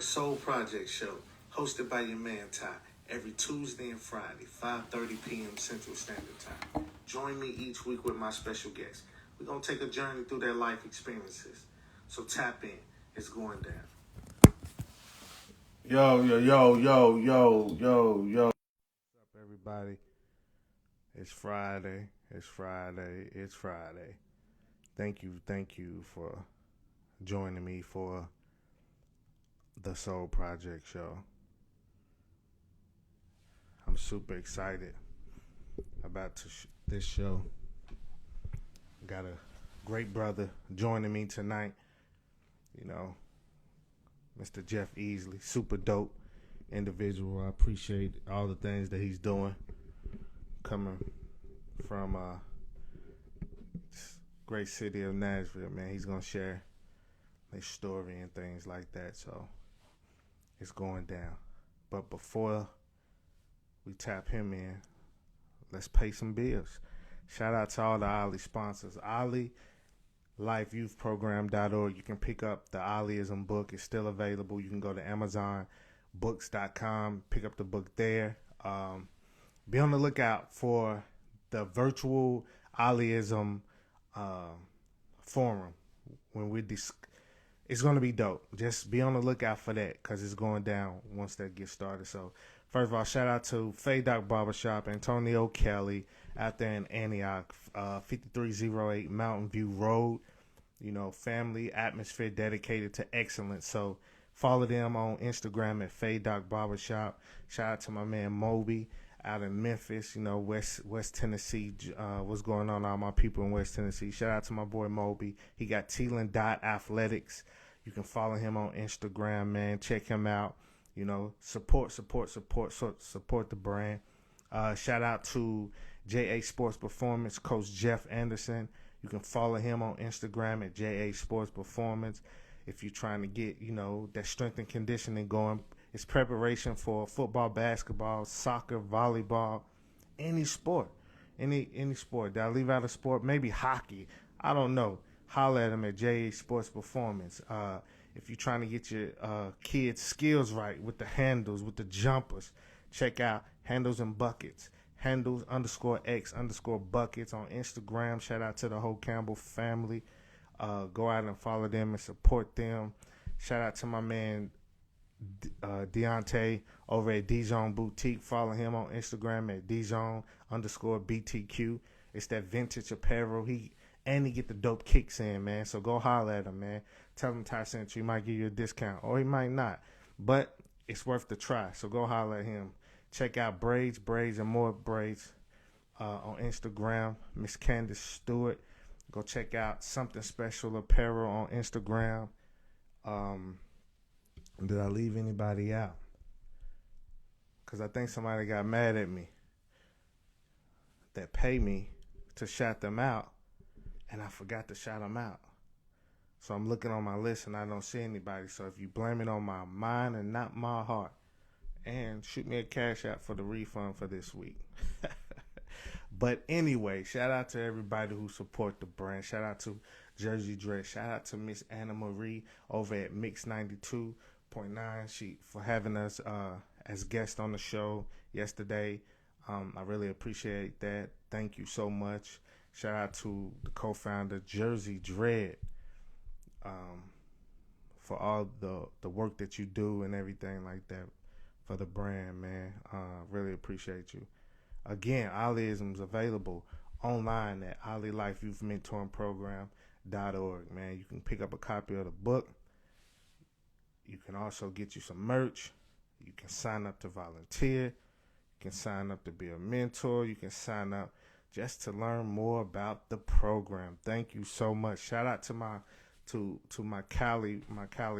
S.O.L.E Project Show, hosted by your man Ty, every Tuesday and Friday, 5:30 p.m. Central Standard Time. Join me each week with my special guests. We're going to take a journey through their life experiences. So tap in. It's going down. Yo. What's up, everybody? It's Friday. It's Friday. Thank you for joining me for the S.O.L.E Project Show. I'm super excited about this show. Got a great brother joining me tonight. You know, Mr. Jeff Easley, super dope individual. I appreciate all the things that he's doing. Coming from this great city of Nashville, man. He's gonna share his story and things like that. So it's going down. But before we tap him in, let's pay some bills. Shout out to all the O.L.L.I sponsors. O.L.L.I, lifeyouthprogram.org. You can pick up the O.L.L.Iism book. It's still available. You can go to amazonbooks.com, pick up the book there. Be on the lookout for the virtual O.L.L.Iism forum. It's going to be dope. Just be on the lookout for that because it's going down once that gets started. So, first of all, shout out to Faye Doc Barbershop, Antonio Kelly out there in Antioch, 5308 Mountain View Road. You know, family atmosphere dedicated to excellence. So, follow them on Instagram at Faye Doc Barbershop. Shout out to my man Moby out in Memphis, you know, West Tennessee. What's going on, all my people in West Tennessee? Shout out to my boy Moby. He got Teelan Athletics. You can follow him on Instagram, man. Check him out. You know, support the brand. Shout out to JA Sports Performance, Coach Jeff Anderson. You can follow him on Instagram at JA Sports Performance. If you're trying to get, you know, that strength and conditioning going, it's preparation for football, basketball, soccer, volleyball, any sport. Any sport. Did I leave out a sport? Maybe hockey. I don't know. Holler at him at JA Sports Performance. If you're trying to get your kids' skills right with the handles, with the jumpers, check out Handles and Buckets. Handles_X_buckets on Instagram. Shout out to the whole Campbell family. Go out and follow them and support them. Shout out to my man Deontay over at D-Zone Boutique. Follow him on Instagram at D-Zone_BTQ. It's that vintage apparel. He get the dope kicks in, man. So go holler at him, man. Tell him Ty sent you. He might give you a discount, or he might not. But it's worth the try. So go holler at him. Check out Braids, and more braids on Instagram. Miss Candace Stewart. Go check out Something Special Apparel on Instagram. Did I leave anybody out? Because I think somebody got mad at me that pay me to shout them out, and I forgot to shout them out. So I'm looking on my list, and I don't see anybody. So if you blame it on my mind and not my heart, and shoot me a cash out for the refund for this week. But anyway, shout out to everybody who support the brand. Shout out to Jersey Dress. Shout out to Miss Anna Marie over at Mix 92.9 for having us as guests on the show yesterday. I really appreciate that. Thank you so much. Shout out to the co-founder Jersey Dread for all the work that you do and everything like that for the brand, man. Really appreciate you. Again, O.L.L.Iism is available online at O.L.L.I.lifeyouthmentoringprogram.org, man. You can pick up a copy of the book. You can also get you some merch. You can sign up to volunteer. You can sign up to be a mentor. You can sign up just to learn more about the program. Thank you so much. Shout out to my Cali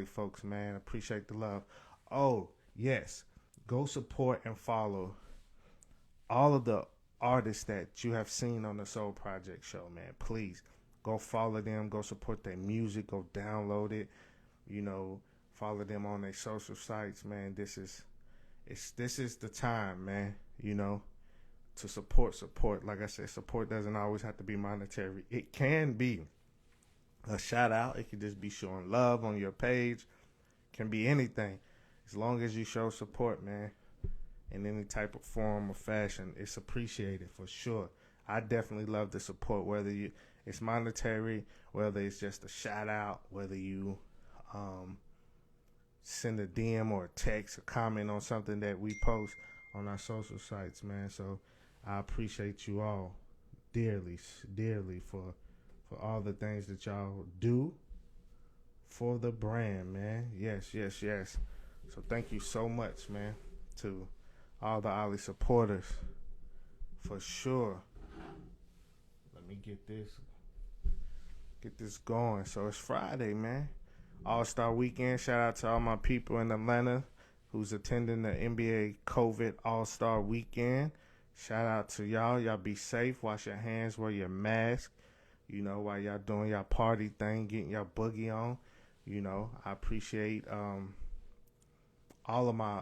folks, man. Appreciate the love. Oh, yes. Go support and follow all of the artists that you have seen on the S.O.L.E Project Show, man. Please go follow them. Go support their music. Go download it. You know, follow them on their social sites, man. This is the time, man. You know, to support. Like I said, support doesn't always have to be monetary. It can be a shout out. It could just be showing love on your page. It can be anything. as long as you show support, man, in any type of form or fashion, it's appreciated for sure. I definitely love the support, whether it's monetary, whether it's just a shout out, whether you um, send a DM or a text, a comment on something that we post on our social sites, man. So I appreciate you all dearly, dearly for all the things that y'all do for the brand, man. Yes, yes, yes. So thank you so much, man, to all the O.L.L.I supporters for sure. Let me get this going. So it's Friday, man. All-Star Weekend. Shout out to all my people in Atlanta who's attending the NBA COVID All-Star Weekend. Shout out to y'all. Y'all be safe. Wash your hands. Wear your mask. You know, while y'all doing y'all party thing, getting y'all boogie on. You know, I appreciate all of my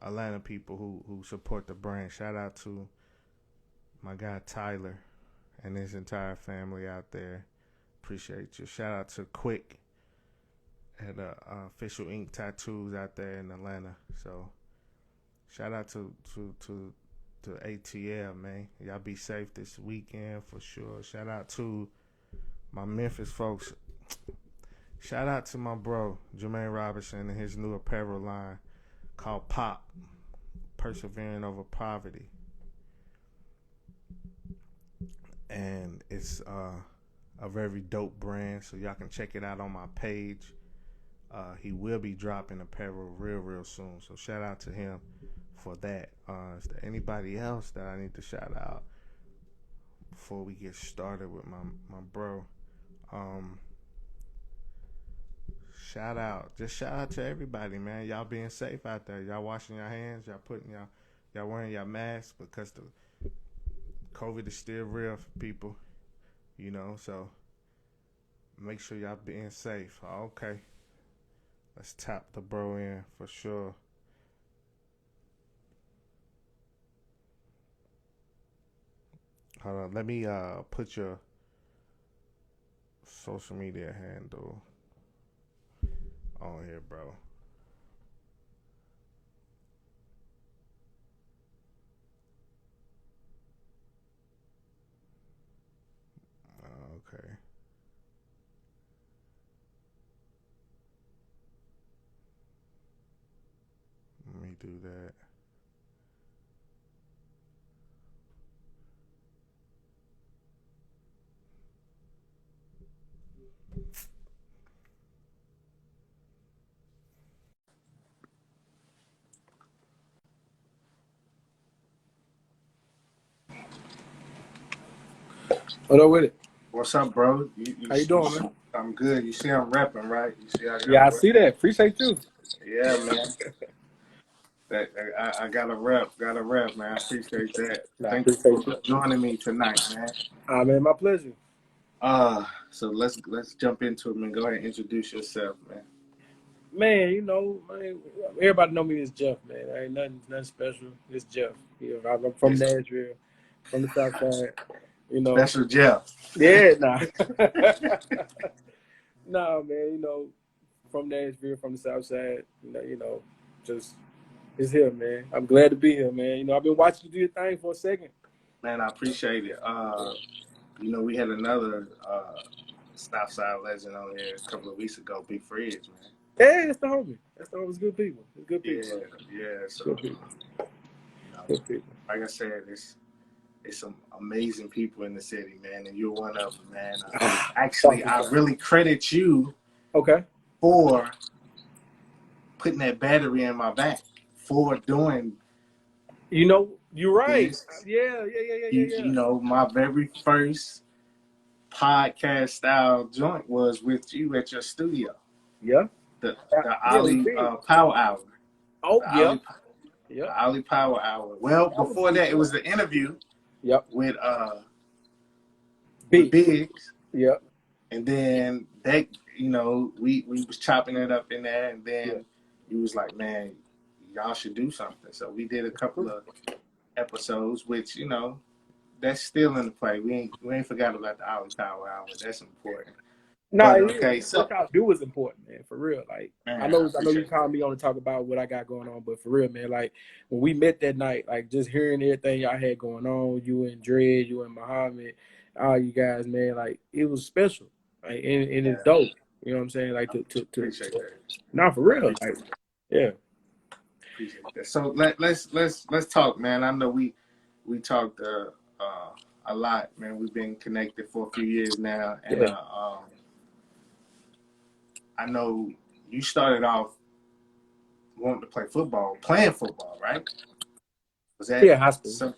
Atlanta people who support the brand. Shout out to my guy Tyler and his entire family out there. Appreciate you. Shout out to Quick at Official Ink Tattoos out there in Atlanta. So shout out to ATL, man. Y'all be safe this weekend for sure. Shout out to my Memphis folks. Shout out to my bro Jermaine Robinson and his new apparel line called Pop, Persevering Over Poverty. And it's a very dope brand, so y'all can check it out on my page. He will be dropping apparel real soon, so shout out to him for that. Is there anybody else that I need to shout out before we get started with my bro? Shout out to everybody, man. Y'all being safe out there. Y'all washing your hands. Y'all wearing your masks because the COVID is still real for people, you know. So make sure y'all being safe. Okay, let's tap the bro in for sure. Hold on, let me put your social media handle on here, bro. Okay. Let me do that. What up with it? What's up, bro? How you doing, man? I'm good. You see, I'm rapping, right? You see, I got Yeah, I see that. Appreciate you. Yeah, man. I got a rep, man. I appreciate that. Nah, I Thank you appreciate for you. joining me tonight, man. Man, my pleasure. So let's jump into it, man. Go ahead and introduce yourself, man. Man, man, everybody know me as Jeff, man. I ain't nothing special. It's Jeff. I'm from It's Nashville, from the South Side. Special Jeff. Yeah, nah. Nah, man, from Nashville, from the South Side, just it's here, man. I'm glad to be here, man. I've been watching you do your thing for a second. Man, I appreciate it. We had another Southside legend on here a couple of weeks ago, Big Fridge, man. Yeah, that's the homie. It's good people. It's good people. Yeah. So, Good people. Good people. like I said, it's some amazing people in the city, man, and you're one of them, man. Actually, I really credit you for putting that battery in my back, for doing. You're right. This. Yeah. My very first podcast style joint was with you at your studio. Yeah. The O.L.L.I Power Hour. Oh, yeah. The O.L.L I Power Hour. Well, before that, it was the interview. Yep. With Biggs. Biggs. Yep. And then that, we was chopping it up in there, and then you was like, man, y'all should do something. So we did a couple of episodes, which, that's still in the play. We ain't forgot about the O.L.L I Power Hour. That's important. No, But it okay, is. What so y'all do is important, man. For real. Like man, I I know you appreciate that. called me on to talk about what I got going on, but for real, man, like when we met that night, like just hearing everything y'all had going on, you and Dred, you and Muhammad, all you guys, man, like it was special. Like and it's Yeah, dope. You know what I'm saying? Like I to appreciate that. not for I real. appreciate Like, yeah. appreciate that. So let's talk, man. I know we talked a lot, man. We've been connected for a few years now, and Yeah. I know you started off wanting to play football, playing football, right? Was that Yeah, high school. some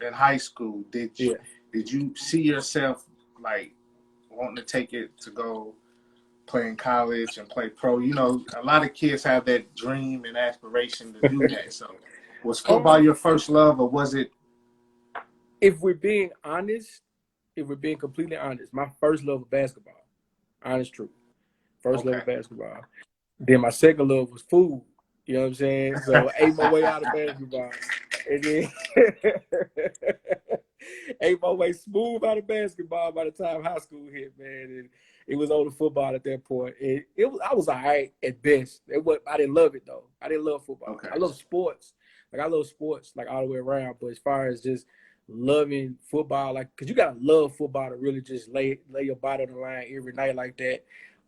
in high school? Yeah. Did you see yourself like wanting to take it to go play in college and play pro? You know, a lot of kids have that dream and aspiration to do that. So, was football Um, your first love, or was it? if we're being honest, if we're being completely honest, my first love of basketball. Honest truth. First love Okay. of basketball. Then my second love was food. You know what I'm saying? So I ate my way out of basketball. And then ate my way smooth out of basketball by the time high school hit, man. And it was on the football at that point. It was I was all right at best. I didn't love it though. I didn't love football. Okay. I love sports. Like I love sports like all the way around. But as far as just loving football, like because you gotta love football to really just lay your body on the line every night like that.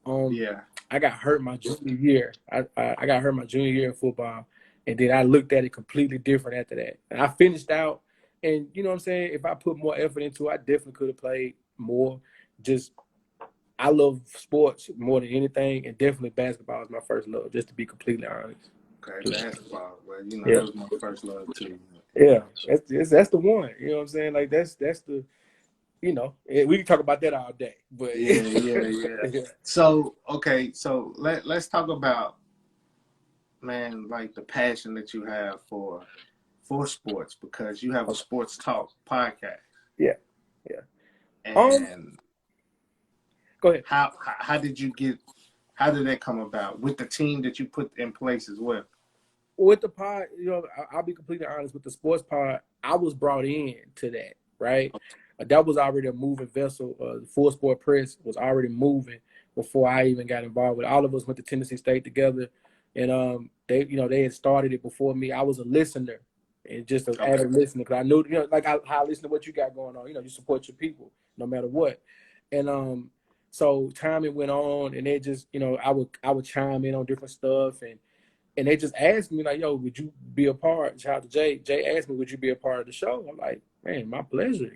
Um, Yeah. I got hurt my junior year. I got hurt my junior year in football, and then I looked at it completely different after that. And I finished out, and you know what I'm saying. If I put more effort into it, I definitely could have played more. Just I love sports more than anything, and definitely basketball is my first love. Just to be completely honest. Okay. Basketball. Well, you know Yeah, that was my first love too. yeah. That's the one. You know what I'm saying? Like that's the we can talk about that all day, but Yeah. yeah. So okay, so let's talk about, man, like the passion that you have for sports, because you have a Okay. sports talk podcast. Yeah, yeah. Um, And go ahead. how did you get, how did that come about with the team that you put in place as well? With the pod, I'll be completely honest. With the sports pod, I was brought in to that, right? That was already a moving vessel. The Full Sport Press was already moving before I even got involved with it. All of us went to Tennessee State together, and they had started it before me. I was a listener and just an Okay. avid listener because I knew, like how I listen to what you got going on. You support your people no matter what, and so time it went on, and they just, I would chime in on different stuff, and they just asked me like, "Yo, would you be a part?" Shout out to Jay. Jay asked me, "Would you be a part of the show?" I'm like, "Man, my pleasure."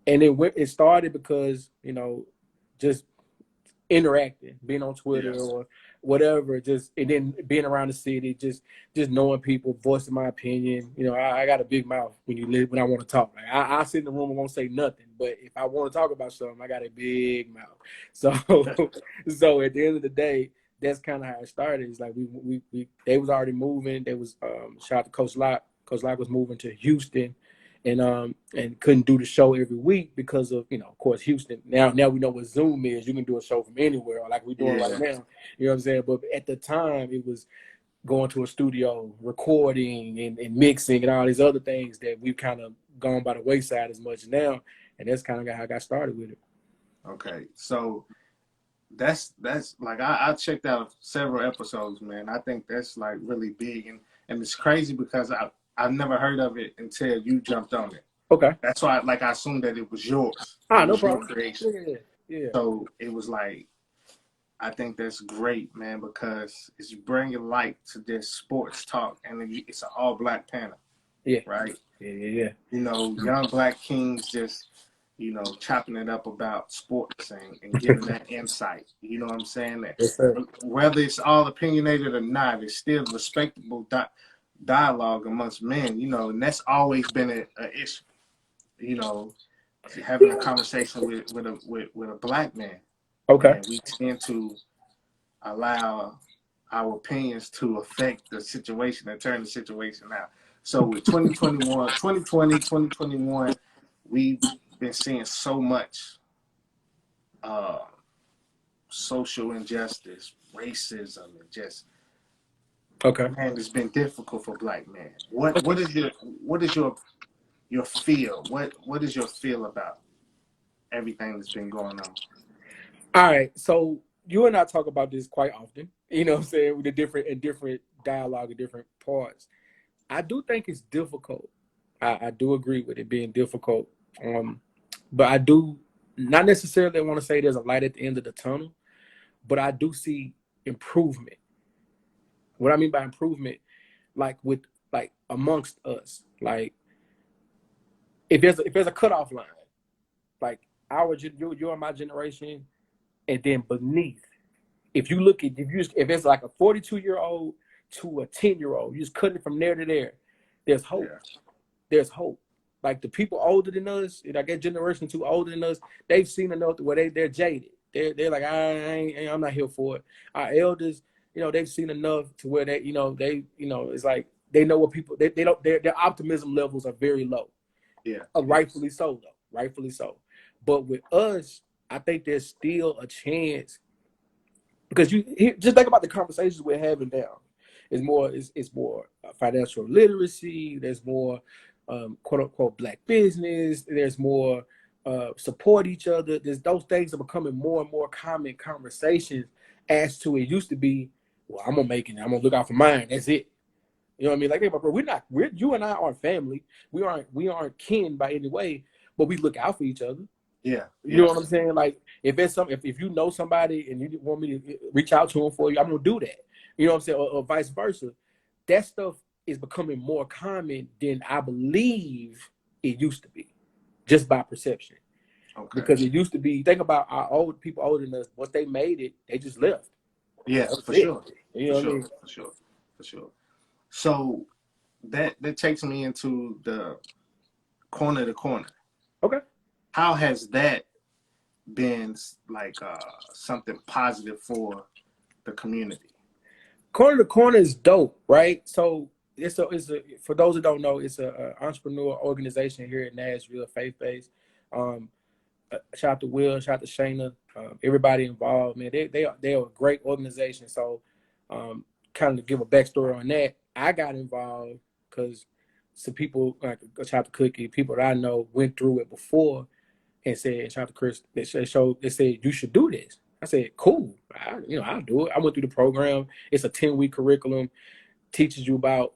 And it started because just interacting, being on Twitter Yes. or whatever, just and then being around the city, just knowing people, voicing my opinion. I got a big mouth when I want to talk. Like, I sit in the room and won't say nothing, but if I want to talk about something, I got a big mouth. So so at the end of the day, that's kind of how it started. It's like they was already moving. They was shout out to Coach Locke. Coach Locke was moving to Houston, and couldn't do the show every week because of of course Houston. Now we know what Zoom is. You can do a show from anywhere, like we're doing right Yeah. now. You know what I'm saying? But at the time, it was going to a studio, recording and mixing and all these other things that we've kind of gone by the wayside as much now. And that's kind of how I got started with it. Okay. So that's like I checked out several episodes, man. I think that's like really big, and it's crazy because I've never heard of it until you jumped on it. Okay. That's why I assumed that it was yours. It No was your problem. creation. Yeah. Yeah. So it was like, I think that's great, man, because it's bringing light to this sports talk, and it's an all black panel, Yeah. right? Yeah. You know, young black kings just, chopping it up about sports and giving that insight. You know what I'm saying? That Yes, sir. whether it's all opinionated or not, it's still respectable dialogue amongst men. And that's always been a issue. You know, having a conversation with a black man, Okay. and we tend to allow our opinions to affect the situation and turn the situation out. So with 2021, we've been seeing so much uh, social injustice, racism, and just, Okay. man, it's been difficult for black men. What is your feel? What is your feel about everything that's been going on? All right, so you and I talk about this quite often. You know what I'm saying? With the different dialogue and different parts. I do think it's difficult. I do agree with it being difficult. Um, but I do not necessarily want to say there's a light at the end of the tunnel, but I do see improvement. What I mean by improvement, like with like amongst us, like if there's a cutoff line, like you're my generation, and then beneath, if you look at if it's like a 42-year-old to a 10-year-old, you just cutting it from there to there. There's hope. Yeah. There's hope. Like the people older than us, and I get generation two older than us, they've seen enough where they're jaded. They're like I'm not here for it. Our elders, they've seen enough to where it's like they know what people they don't their optimism levels are very low. Yeah. Rightfully so though. Rightfully so. But with us, I think there's still a chance because just think about the conversations we're having now. It's more financial literacy. There's more quote unquote black business. There's more support each other. There's those things are becoming more and more common conversations as to it used to be. Well, I'm gonna make it. I'm gonna look out for mine. That's it. You know what I mean? Like, hey, bro, you and I aren't family. We aren't kin by any way, but we look out for each other. Yeah. You know what I'm saying? Like if you know somebody and you want me to reach out to them for you, I'm gonna do that. You know what I'm saying? Or vice versa. That stuff is becoming more common than I believe it used to be, just by perception. Okay. Because it used to be, think about our old people older than us, once they made it, they just left. Yeah, That's for it. sure. You know what I mean? For sure. So that takes me into the corner to corner. Okay. How has that been like something positive for the community? Corner to corner is dope, right? So it's a for those that don't know, it's a entrepreneur organization here in Nashville, faith based. Um, Shout out to Will, shout out to Shayna, everybody involved, man. They are a great organization. So, kind of give a backstory on that. I got involved because some people like shout out to Cookie, people that I know went through it before and said, shout out to Chris, they said you should do this. I said, cool, I'll do it. I went through the program. It's a 10-week curriculum, teaches you about,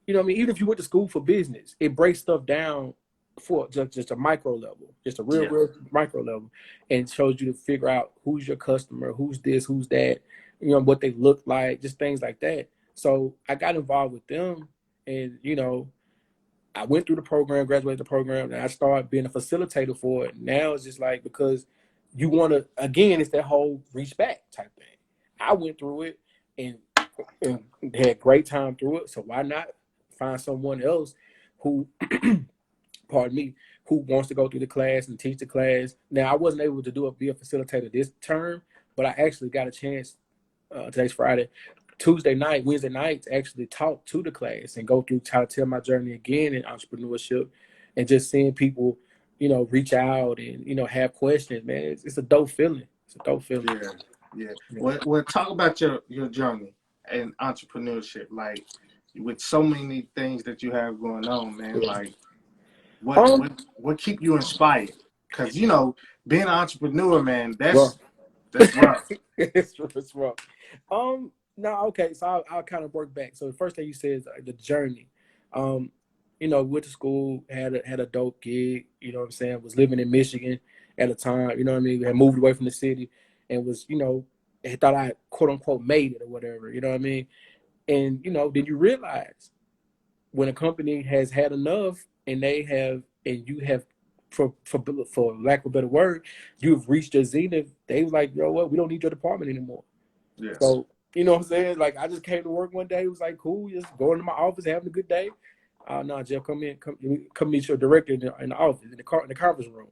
I mean, even if you went to school for business, it breaks stuff down for just a micro level, just a real micro level, and shows you to figure out who's your customer, who's this, who's that, what they look like, just things like that. So I got involved with them, and I went through the program, graduated the program, and I started being a facilitator for it. Now it's just like, because you want to, again, it's that whole reach back type thing. I went through it and had great time through it. So why not find someone else who, pardon me, who wants to go through the class and teach the class? Now I wasn't able to be a facilitator this term, but I actually got a chance. Today's Friday. Tuesday night, Wednesday night, to actually talk to the class and go through, try to tell my journey again in entrepreneurship, and just seeing people, reach out and have questions. Man, it's a dope feeling. It's a dope feeling. Yeah. Well, talk about your journey in entrepreneurship. Like with so many things that you have going on, man. Like what keep you inspired? Because being an entrepreneur, man, that's rough. It's rough. No, okay. So I'll kind of work back. So the first thing you said is the journey. Um, went to school, had a dope gig. You know what I'm saying? Was living in Michigan at the time. You know what I mean? Had moved away from the city, and was thought I quote unquote made it or whatever. You know what I mean? And then you realize when a company has had enough, and you have, for lack of a better word, you've reached your zenith. They was like, yo, what? We don't need your department anymore. Yeah. So, you know what I'm saying? Like, I just came to work one day. It was like, cool, just going to my office, having a good day. No, Jeff, come meet your director in the office, in the conference room.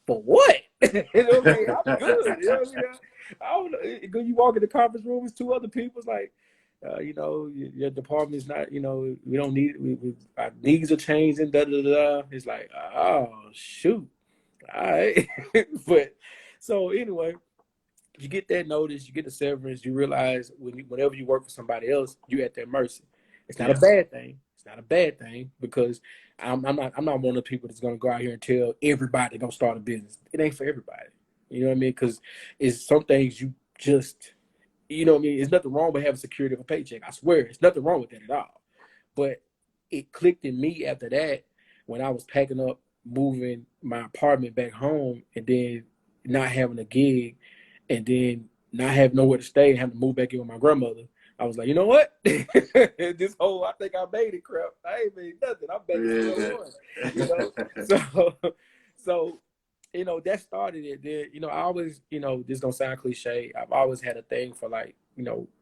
For what? You know what I mean? I'm good. You know what I mean? I don't know. You walk in the conference room, it's two other people. It's like, your department is not, we don't need it. Our needs are changing, da da da. It's like, oh, shoot. All right. But so anyway, you get that notice, you get the severance, you realize whenever you work for somebody else, you're at their mercy. It's not a bad thing. It's not a bad thing, because I'm not one of the people that's gonna go out here and tell everybody they're gonna start a business. It ain't for everybody. You know what I mean? Because it's some things you just, you know what I mean? There's nothing wrong with having security of a paycheck. I swear, there's nothing wrong with that at all. But it clicked in me after that when I was packing up, moving my apartment back home, and then not having a gig, and then not having nowhere to stay, and having to move back in with my grandmother. I was like, you know what? This whole I think I made it crap. I ain't made nothing. I'm back to square one. You know, so that started it. Then I always, this gonna sound cliche. I've always had a thing for like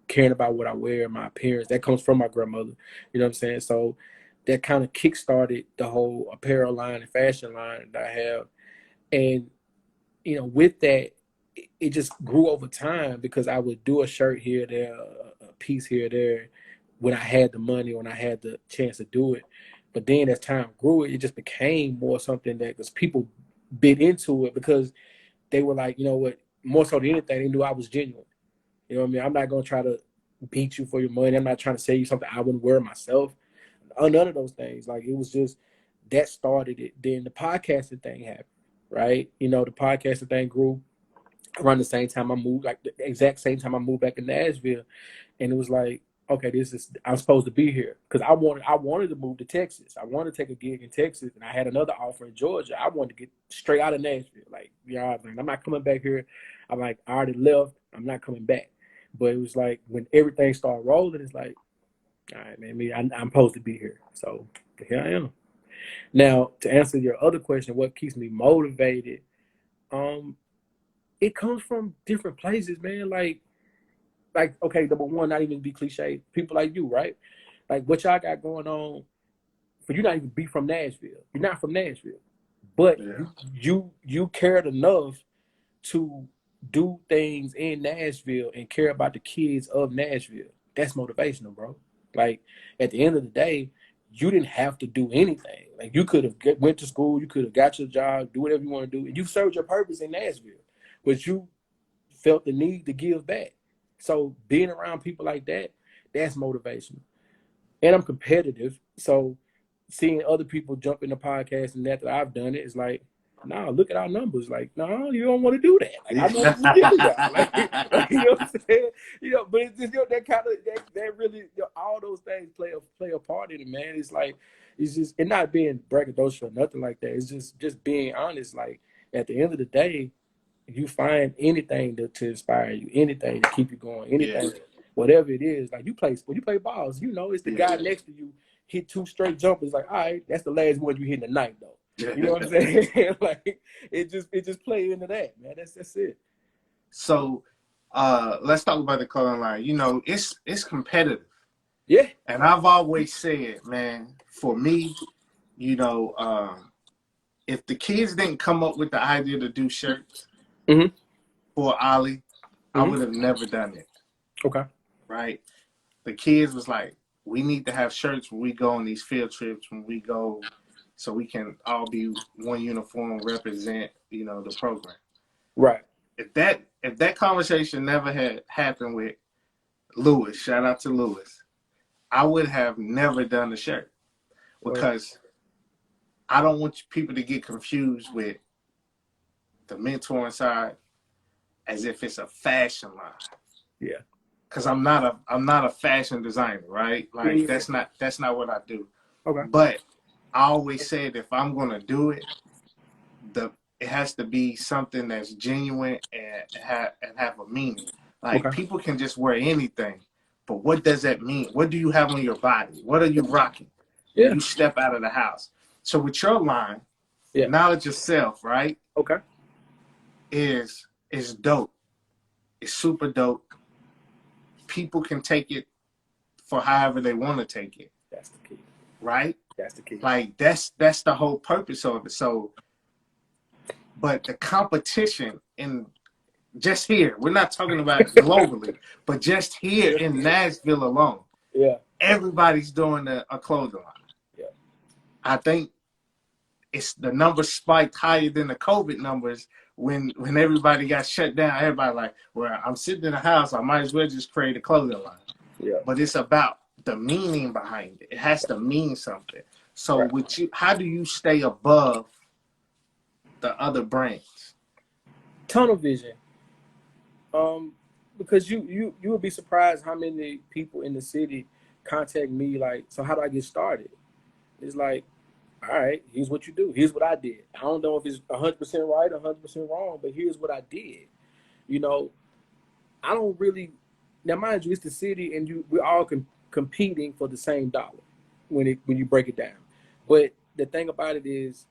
caring about what I wear, my appearance. That comes from my grandmother. You know what I'm saying? So that kind of kickstarted the whole apparel line and fashion line that I have, and with that, it just grew over time because I would do a shirt here, there, a piece here, there, when I had the money, when I had the chance to do it. But then as time grew, it just became more something that because people bit into it because they were like, you know what, more so than anything, they knew I was genuine. You know what I mean? I'm not gonna try to beat you for your money. I'm not trying to sell you something I wouldn't wear myself. None of those things. Like it was just that started it. Then the podcasting thing happened, right? The podcasting thing grew around the same time I moved, like the exact same time I moved back to Nashville, and it was like, okay, I'm supposed to be here because I wanted to move to Texas. I wanted to take a gig in Texas, and I had another offer in Georgia. I wanted to get straight out of Nashville. Like, I'm not coming back here. I'm like, I already left. I'm not coming back. But it was like when everything started rolling, it's like, all right, man, I'm supposed to be here. So here I am. Now, to answer your other question, what keeps me motivated? It comes from different places, man. Like okay, number one, not even be cliche. People like you, right? Like what y'all got going on for you not even be from Nashville. You're not from Nashville, but you cared enough to do things in Nashville and care about the kids of Nashville. That's motivational, bro. Like at the end of the day, you didn't have to do anything. Like you could have went to school, you could have got your job, do whatever you want to do, and you served your purpose in Nashville. But you felt the need to give back. So being around people like that, that's motivational. And I'm competitive. So seeing other people jump in the podcast and that I've done it is like, nah, look at our numbers. Like, no, you don't want to do that. Like, I know what we give y'all. Like, you know what I'm saying? But it's just that kind of that really all those things play a part in it, man. It's like it's just and not being braggadocious or nothing like that. It's just being honest. Like at the end of the day, you find anything to inspire you, anything to keep you going, anything, whatever it is. Like when you play balls, it's the guy next to you hit 2 straight jumpers. Like, all right, that's the last one you hit in the night, though. You know what I'm saying? Like it just play into that, man. That's it. So, let's talk about the clothing line. It's competitive. Yeah. And I've always said, man, for me, if the kids didn't come up with the idea to do shirts for O.L.L.I, I would have never done it. Okay. Right? The kids was like, we need to have shirts when we go on these field trips, when we go, so we can all be one uniform, represent, the program. Right. If that conversation never had happened with Lewis, shout out to Lewis, I would have never done the shirt because I don't want people to get confused with the mentoring side as if it's a fashion line. Yeah. Because I'm not a fashion designer, right? Like that's not what I do. Okay. But I always said if I'm gonna do it, it has to be something that's genuine and have a meaning. Like people can just wear anything, but what does that mean? What do you have on your body? What are you rocking when you step out of the house? So with your line, knowledge of self, right? Okay. Is dope. It's super dope. People can take it for however they want to take it. That's the key. Right? That's the key. Like that's the whole purpose of it. So, but the competition in just here, we're not talking about globally, but just here in Nashville alone, everybody's doing a clothing line. Yeah. I think it's the numbers spiked higher than the COVID numbers when everybody got shut down. Everybody like, well, I'm sitting in the house, I might as well just create a clothing line. Yeah. But it's about the meaning behind it. It has to mean something. So with you, how do you stay above the other brands? tunnel vision. Because you would be surprised how many people in the city contact me like, so how do I get started? It's like, all right, here's what you do. Here's what I did. I don't know if it's 100% right or 100% wrong, but here's what I did. You know, I don't really. Now, mind you, it's the city, and we're all competing for the same dollar when you break it down. But the thing about it is,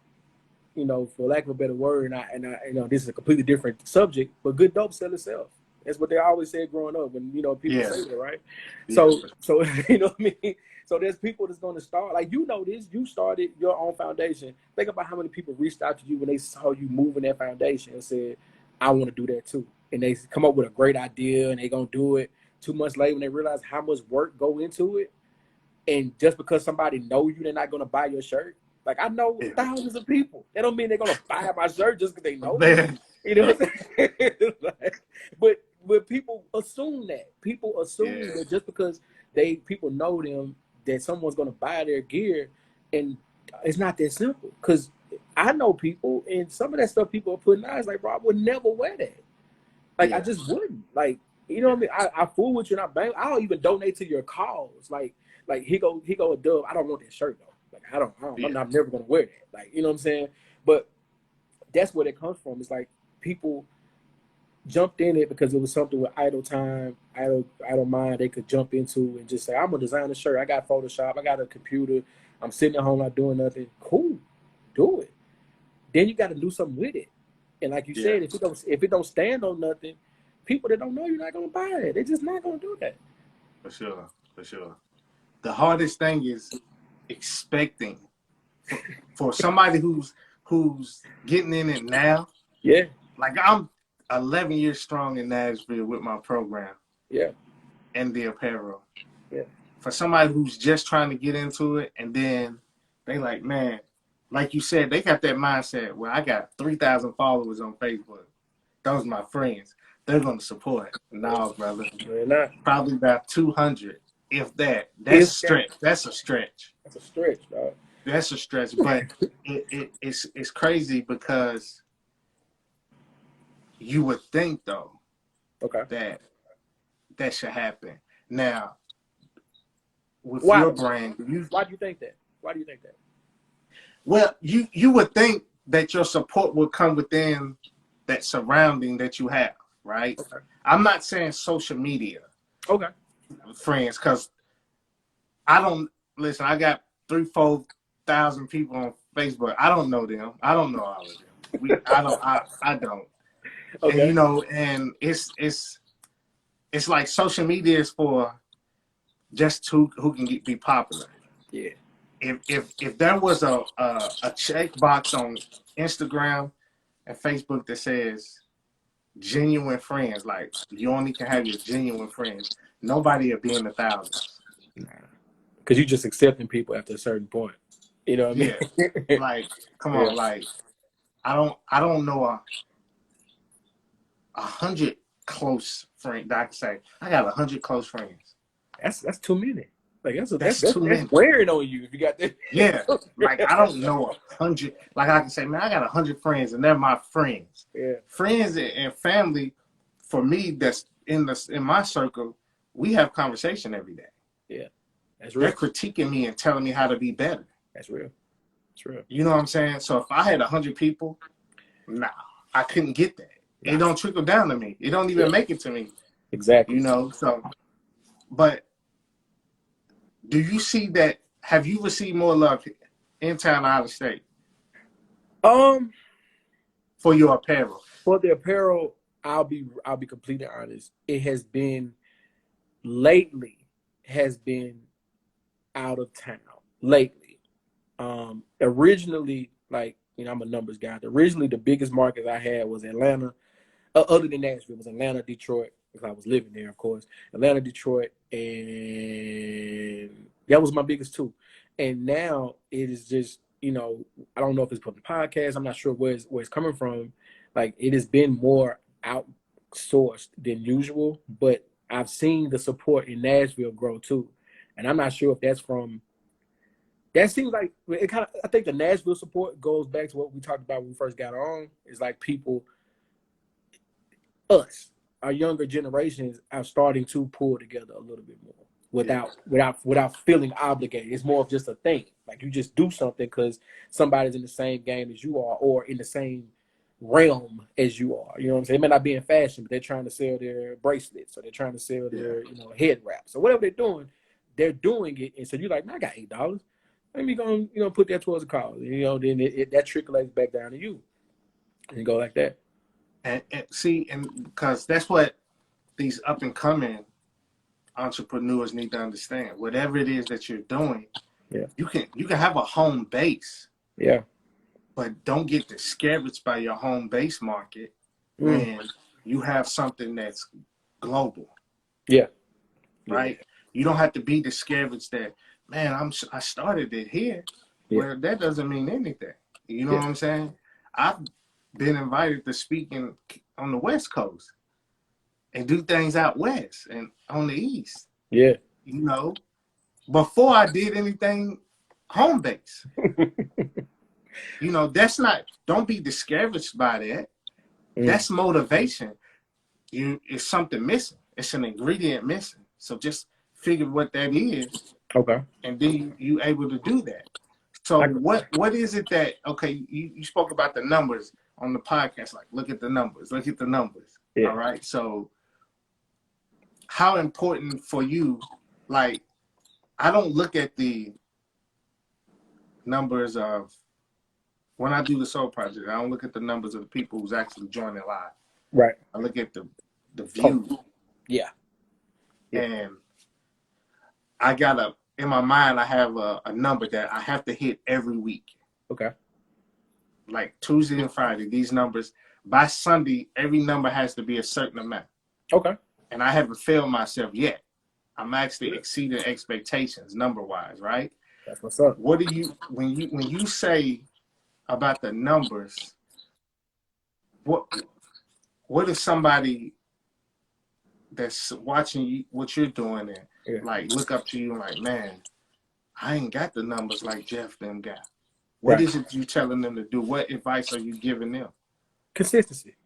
you know, for lack of a better word, and I you know, this is a completely different subject, but good dope sell itself. That's what they always said growing up, when you know people say that, right? Yeah. So you know what I mean. So there's people that's going to start, like, you know this. You started your own foundation. Think about how many people reached out to you when they saw you moving that foundation and said, "I want to do that too." And they come up with a great idea and they gonna do it. 2 months later, when they realize how much work go into it, and just because somebody know you, they're not gonna buy your shirt. Like, I know thousands of people. That don't mean they're gonna buy my shirt just because they know me. You know what I'm saying? Like, but people assume that. People assume that just because people know them, that someone's gonna buy their gear, and it's not that simple. Because I know people, and some of that stuff people are putting out is like, bro, I would never wear that. Like, I just wouldn't. Like, you know what I mean? I fool with you and I bang. I'll even donate to your cause. Like he go a dub. I don't want that shirt though. Like, I don't I'm never gonna wear that. Like, you know what I'm saying? But that's where it comes from. It's like people jumped in it because it was something with idle time, idle mind they could jump into and just say, I'm gonna design a shirt. I got Photoshop, I got a computer, I'm sitting at home not doing nothing. Cool, do it. Then you gotta do something with it. And like you said, if it don't stand on nothing, people that don't know you're not gonna buy it. They're just not gonna do that. For sure. The hardest thing is expecting for somebody who's getting in it now. Yeah. Like, I'm 11 years strong in Nashville with my program. Yeah. And the apparel. Yeah. For somebody who's just trying to get into it, and then they like, man, like you said, they got that mindset where I got 3,000 followers on Facebook. Those are my friends. They're going to support. No, brother. They're not. Probably about 200, if that. That's a stretch. That's a stretch. That's a stretch, dog. That's a stretch. But it's crazy because you would think, though, that should happen. Now, with your brand, why do you think that? Why do you think that? Well, you would think that your support would come within that surrounding that you have, right? Okay. I'm not saying social media. Okay. Friends, because I don't listen. I got 3,000-4,000 people on Facebook. I don't know them. I don't know all of them. I don't. Okay. And you know, and it's like social media is for just who can be popular. Yeah. If there was a checkbox on Instagram and Facebook that says genuine friends, like you only can have your genuine friends, nobody will be in the thousands. Because you just accepting people after a certain point. You know what I mean? Yeah. Like, come on, like I don't know 100 close friends that I can say I got 100 close friends. That's too many. Like that's too many. wearing on you if you got that. Yeah, like I don't know 100. Like I can say, man, I got 100 friends, and they're my friends. Yeah, friends and family. For me, that's in my circle. We have conversation every day. Yeah, that's real. They're critiquing me and telling me how to be better. That's real. That's real. You know what I'm saying? So if I had 100 people, nah, I couldn't get that. It don't trickle down to me. It don't even make it to me. Exactly. You know. So, but. Do you see that? Have you received more love in town or out of state? For your apparel. For the apparel, I'll be completely honest. It has been lately out of town. Lately. Originally, like, you know, I'm a numbers guy. Originally, the biggest market I had was Atlanta. Other than Nashville, it was Atlanta, Detroit, because I was living there, of course. Atlanta, Detroit, and that was my biggest two. And now it is just, you know, I don't know if it's from the podcast. I'm not sure where it's coming from. Like, it has been more outsourced than usual, but I've seen the support in Nashville grow too. And I'm not sure if that's from. That seems like it kind of. I think the Nashville support goes back to what we talked about when we first got on. It's like people. us, our younger generations are starting to pull together a little bit more without feeling obligated. It's more of just a thing. Like you just do something because somebody's in the same game as you are or in the same realm as you are. You know what I'm saying? They may not be in fashion, but they're trying to sell their bracelets or they're trying to sell their, head wraps or whatever they're doing it. And so you're like, man, I got $8. Let me go, put that towards a cause. Then that trickles back down to you. And you go like that. And see, and because that's what these up and coming entrepreneurs need to understand. Whatever it is that you're doing, you can have a home base. Yeah. But don't get discouraged by your home base market when you have something that's global. Yeah. Right? Yeah. You don't have to be discouraged that, man, I started it here. Yeah. Well, that doesn't mean anything. You know what I'm saying? I've been invited to speak on the West Coast and do things out west and on the East. Yeah. Before I did anything home base. Don't be discouraged by that. That's motivation. It's something missing. It's an ingredient missing. So just figure what that is. Okay. And then you able to do that. So what is it that, okay, you spoke about the numbers on the podcast, like look at the numbers. Yeah. All right. So how important for you, like, I don't look at the numbers of, when I do the S.O.L.E project, I don't look at the numbers of the people who's actually joining live. Right. I look at the views. Yeah. And I got in my mind, I have a number that I have to hit every week. Okay. Like Tuesday and Friday, these numbers, by Sunday, every number has to be a certain amount. Okay. And I haven't failed myself yet. I'm actually exceeding expectations number-wise, right? That's what's up. What do you, when you say about the numbers, what if somebody that's watching you, what you're doing and like look up to you and like, man, I ain't got the numbers like Jeff them got. What is it you telling them to do? What advice are you giving them? Consistency.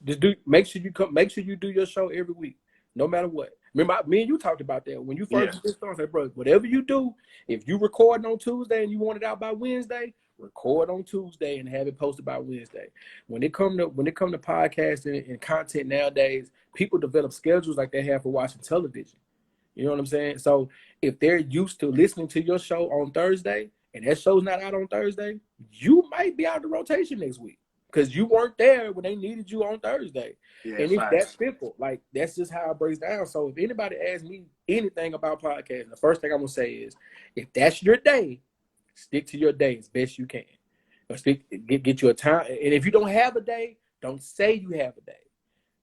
Just make sure you do your show every week, no matter what. Remember, me and you talked about that when you first did this. I said, bro, whatever you do, if you record on Tuesday and you want it out by Wednesday, record on Tuesday and have it posted by Wednesday. When it come to podcasting and content nowadays, people develop schedules like they have for watching television. You know what I'm saying? So if they're used to listening to your show on Thursday and that show's not out on Thursday, you might be out of the rotation next week because you weren't there when they needed you on Thursday. Yeah, and it's that simple. Like, that's just how it breaks down. So if anybody asks me anything about podcasting, the first thing I'm going to say is, if that's your day, stick to your day as best you can. Get you a time. And if you don't have a day, don't say you have a day.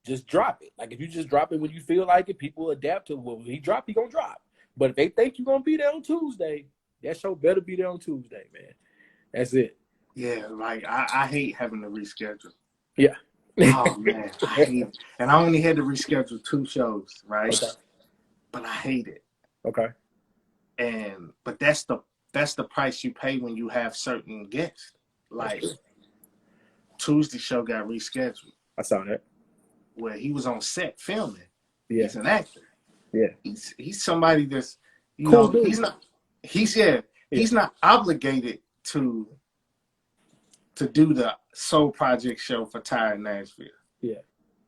Just drop it. Like, if you just drop it when you feel like it, people adapt to it. Well, when he drop, he going to drop. But if they think you're going to be there on Tuesday, that show better be there on Tuesday, man. That's it. Yeah, like, I hate having to reschedule. Yeah. Oh, man, I hate it. And I only had to reschedule 2 shows, right? Okay. But I hate it. Okay. But that's the price you pay when you have certain guests. Like, Tuesday show got rescheduled. I saw that. Where he was on set filming. Yeah. He's an actor. Yeah. He's somebody that's, cool dude. He's not obligated to do the S.O.L.E project show for Ty in Nashville. Yeah.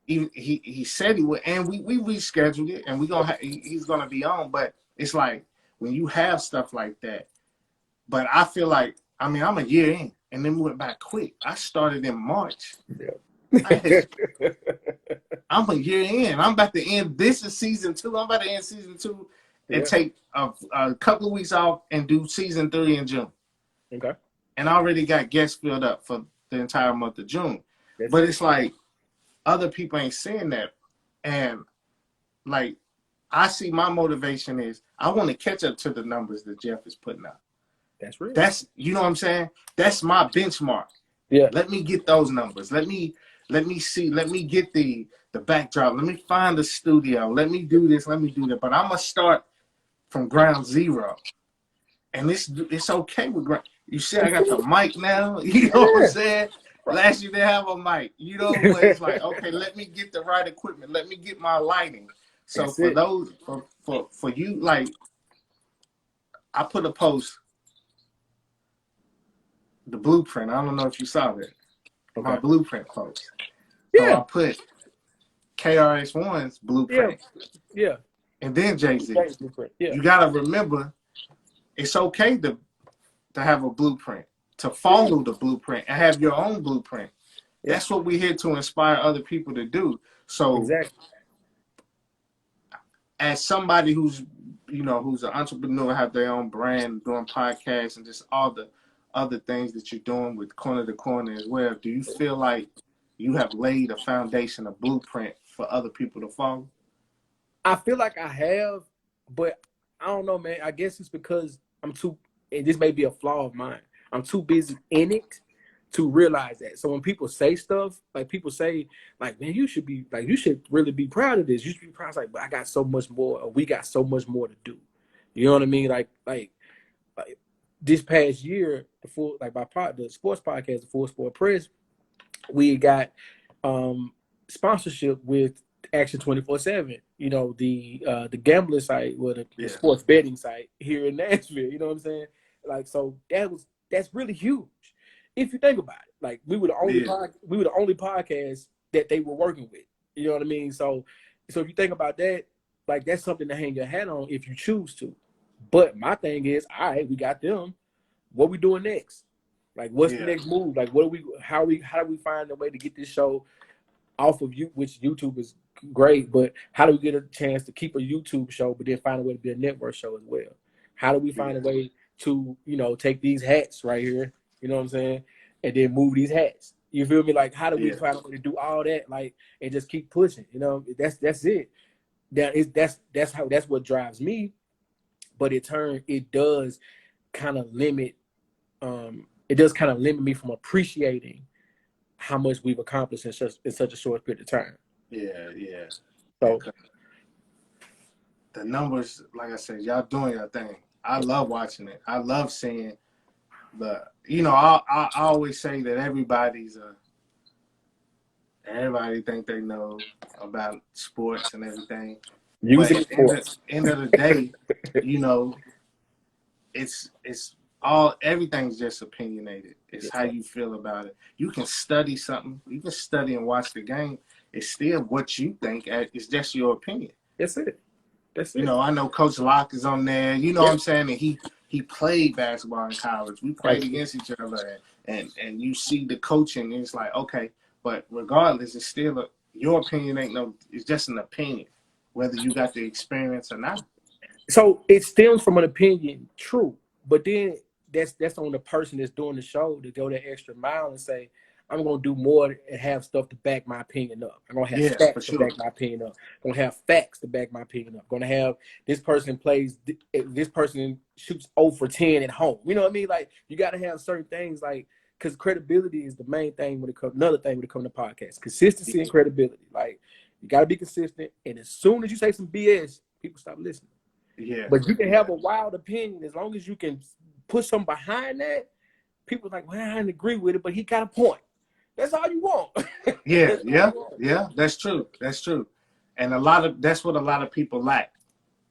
He said he would, and we rescheduled it, and he's gonna be on. But it's like when you have stuff like that. But I feel like, I'm a year in, and then we went back quick. I started in March. Yeah. I'm a year in. I'm about to end. This is season 2. I'm about to end season 2 and take a couple of weeks off and do season 3 in June. Okay. And I already got guests filled up for the entire month of June. But it's like other people ain't saying that. And like, I see my motivation is I want to catch up to the numbers that Jeff is putting out. That's real. You know what I'm saying? That's my benchmark. Yeah. Let me get those numbers. Let me see. Let me get the backdrop. Let me find the studio. Let me do this. Let me do that. But I'm gonna start from ground zero. And it's okay with ground. You see, I got the mic now. You know what I'm saying? Last year they have a mic, you know, but it's like, okay, let me get the right equipment, let me get my lighting. So That's for it. those, for you, like, I put a post, the blueprint. I don't know if you saw that, my Okay. blueprint post. So Yeah. I put KRS-One's Yeah. blueprint, Yeah. and then Jay-Z. James blueprint. Yeah. You gotta remember, it's okay to have a blueprint, to Yeah. follow the blueprint, and have your own blueprint. Yeah. That's what we're here to inspire other people to do. So Exactly. as somebody who's, you know, who's an entrepreneur, have their own brand, doing podcasts and just all the other things that you're doing with Corner to Corner as well, do you feel like you have laid a foundation, a blueprint for other people to follow? I feel like I have, but I don't know, man. I guess it's because I'm too, and this may be a flaw of mine. I'm too busy in it to realize that. So when people say stuff, like people say, like, man, you should be like, you should really be proud of this. You should be proud. It's like, but I got so much more, or we got so much more to do. You know what I mean? Like this past year, the sports podcast, the Full Sport Press, we got sponsorship with Action 24/7. You know, the gambling site, or the Yeah, sports betting site here in Nashville. You know what I'm saying? Like, so that's really huge if you think about it. Like, yeah, we were the only podcast that they were working with. You know what I mean? So if you think about that, like, that's something to hang your hat on if you choose to. But my thing is, all right, we got them. What we doing next? Like, what's the yeah, next move? Like, what do we? How do we find a way to get this show off of you? Which YouTube is great, but how do we get a chance to keep a YouTube show, but then find a way to be a network show as well? How do we find a yeah, way to, take these hats right here? You know what I'm saying? And then move these hats. You feel me? Like, how do we yeah, find a way to do all that? Like, and just keep pushing. You know, that's it. That's what drives me. But it does kind of limit me from appreciating how much we've accomplished in such a short period of time. yeah, yeah. So And the numbers, like I said, y'all doing your thing. I love watching it. I love seeing you know, I always say that everybody think they know about sports and everything, but music at and the sports. end of the day, you know, it's all, everything's just opinionated. It's Yes, how sir. you feel about it. You can study something, you can study and watch the game. It's still what you think. It's just your opinion. That's it. That's You it. know, I know Coach Locke is on there. You know what Yeah, I'm saying? And he played basketball in college. We played absolutely. against each other, and you see the coaching. And it's like, okay, but regardless, it's still your opinion. Ain't no. It's just an opinion, whether you got the experience or not. So it stems from an opinion, true, but then that's on the person that's doing the show to go that extra mile and say, I'm gonna do more and have stuff to back my opinion up. I'm gonna have Yeah, for stats to sure. back my opinion up. I'm gonna have facts to back my opinion up. I'm gonna have this person shoots 0 for 10 at home. You know what I mean? Like, you gotta have certain things, like, because credibility is the main thing when it comes. Another thing when it comes to podcasts, consistency and credibility. Like, you gotta be consistent, and as soon as you say some BS, people stop listening. Yeah, But you can yeah, have a wild opinion as long as you can put something behind that. People are like, well, I didn't agree with it, but he got a point. That's all you want. yeah, That's all yeah, you want. yeah. That's true. That's true. And that's what a lot of people lack.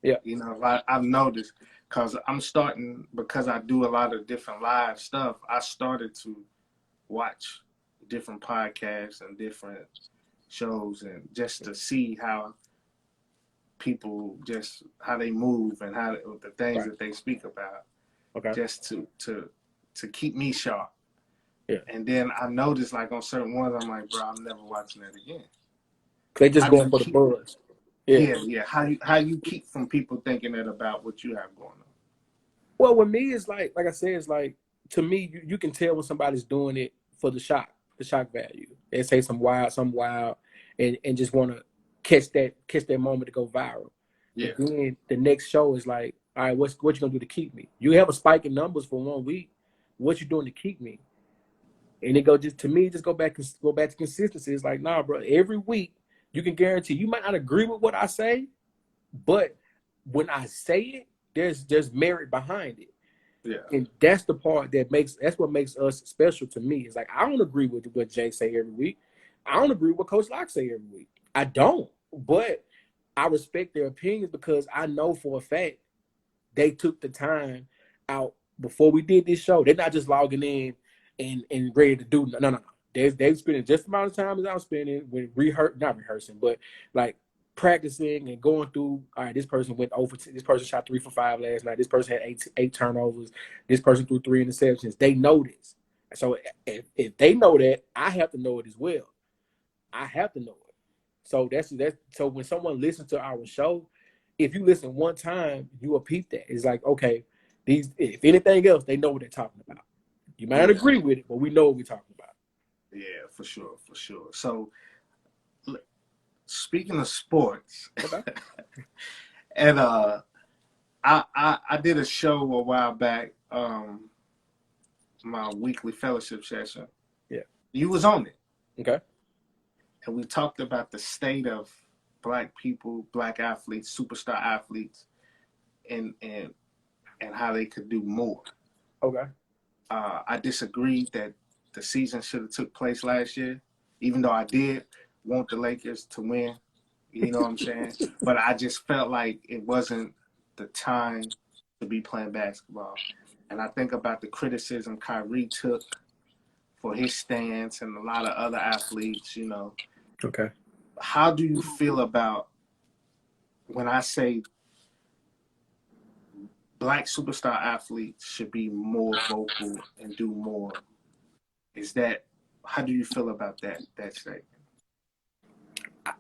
Yeah. You know, I've noticed, because I do a lot of different live stuff. I started to watch different podcasts and different shows, and just to see how people, just how they move and how the things Right. that they speak about, Okay. just to keep me sharp. Yeah. And then I noticed, like, on certain ones, I'm like, bro, I'm never watching that again. They just How do going you for the keep? buzz. Yeah. Yeah, yeah. How you keep from people thinking that about what you have going on? Well, with me, it's like I said, it's like, to me, you can tell when somebody's doing it for the shock value. They say something wild, and just want to catch that moment to go viral. But Yeah, then the next show is like, all right, what you gonna do to keep me? You have a spike in numbers for 1 week. What you doing to keep me? And it just go back to consistency. It's like, nah, bro. Every week you can guarantee you might not agree with what I say, but when I say it, there's merit behind it. Yeah. And that's the part that's what makes us special to me. It's like, I don't agree with what Jay say every week. I don't agree with what Coach Locke say every week. I don't. But I respect their opinions because I know for a fact they took the time out before we did this show. They're not just logging in and ready to do no. They've spending just the amount of time as I'm spending with not rehearsing, but like practicing and going through. All right, this person went over. This person shot 3 for 5 last night. This person had eight turnovers. This person threw 3 interceptions. They know this. So if they know that, I have to know it as well. I have to know it. So that's so when someone listens to our show, if you listen one time, you will peep that. It's like, okay, if anything else, they know what they're talking about. You might not agree with it, but we know what we're talking about. Yeah, for sure. So, speaking of sports, Okay. and I did a show a while back, my weekly fellowship session. Yeah. You was on it. Okay. And we talked about the state of Black people, Black athletes, superstar athletes, and how they could do more. Okay. I disagreed that the season should have took place last year, even though I did want the Lakers to win. You know what I'm saying? But I just felt like it wasn't the time to be playing basketball. And I think about the criticism Kyrie took for his stance and a lot of other athletes, you know. Okay. How do you feel about when I say Black superstar athletes should be more vocal and do more? How do you feel about that statement?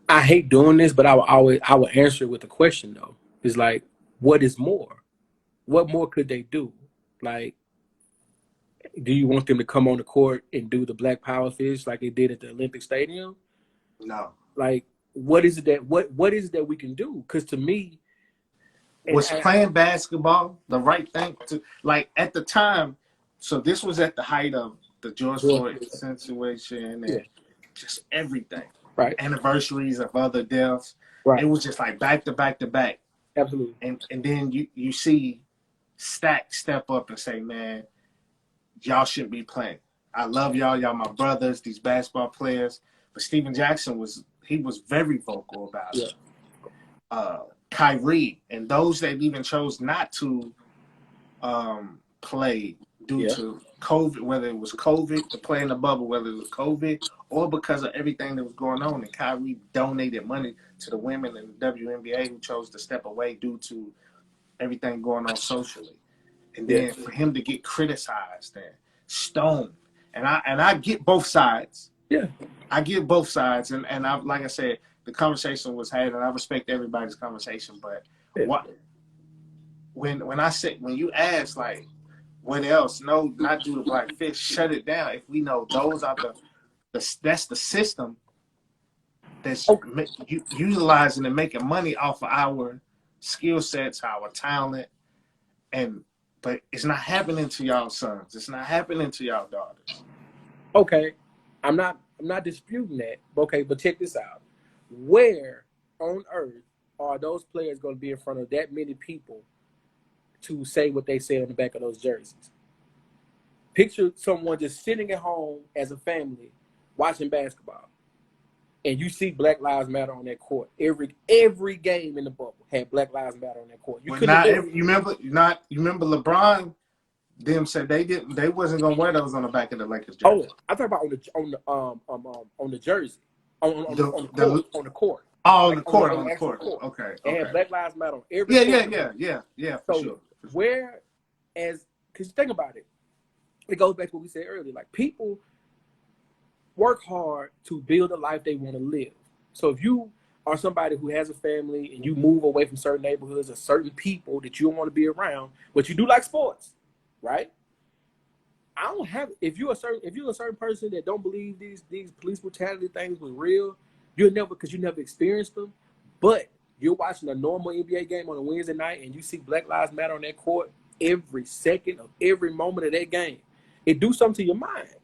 I hate doing this, but I will answer it with a question though. It's like, what is more? What more could they do? Like, do you want them to come on the court and do the Black Power fist like they did at the Olympic Stadium? No. Like, what is it that we can do? Because to me, Was playing basketball the right thing to, like, at the time? So this was at the height of the George Floyd situation and just everything. Right. Anniversaries of other deaths. Right. It was just like back to back to back. Absolutely. And then you see Stack step up and say, man, y'all shouldn't be playing. I love y'all. Y'all my brothers, these basketball players. But Steven Jackson was very vocal about it. Kyrie and those that even chose not to play due to COVID, whether it was COVID, to play in the bubble, whether it was COVID, or because of everything that was going on. And Kyrie donated money to the women in the WNBA who chose to step away due to everything going on socially. And then for him to get criticized and stoned. And I get both sides. Yeah. I get both sides. And I, like I said, the conversation was had, and I respect everybody's conversation. But when you ask, like, what else? No, not do the Black Fist. Shut it down. If we know those are that's the system that's utilizing and making money off of our skill sets, our talent, but it's not happening to y'all sons. It's not happening to y'all daughters. Okay, I'm not disputing that. Okay, but check this out. Where on earth are those players going to be in front of that many people to say what they say on the back of those jerseys? Picture someone just sitting at home as a family watching basketball, and you see Black Lives Matter on that court. Every game in the bubble had Black Lives Matter on that court. You remember LeBron? Them said they wasn't gonna wear those on the back of the Lakers jersey. Oh, I talk about on the jersey, on the court. Oh, on the court. Okay. They had Black Lives Matter on every. Yeah. For sure. Because think about it, it goes back to what we said earlier. Like, people work hard to build a life they want to live. So if you are somebody who has a family and you move away from certain neighborhoods or certain people that you don't want to be around, but you do like sports, right? I don't have. If you're a certain person that don't believe these police brutality things were real, you'll never, because you never experienced them. But you're watching a normal NBA game on a Wednesday night and you see Black Lives Matter on that court every second of every moment of that game. It do something to your mind,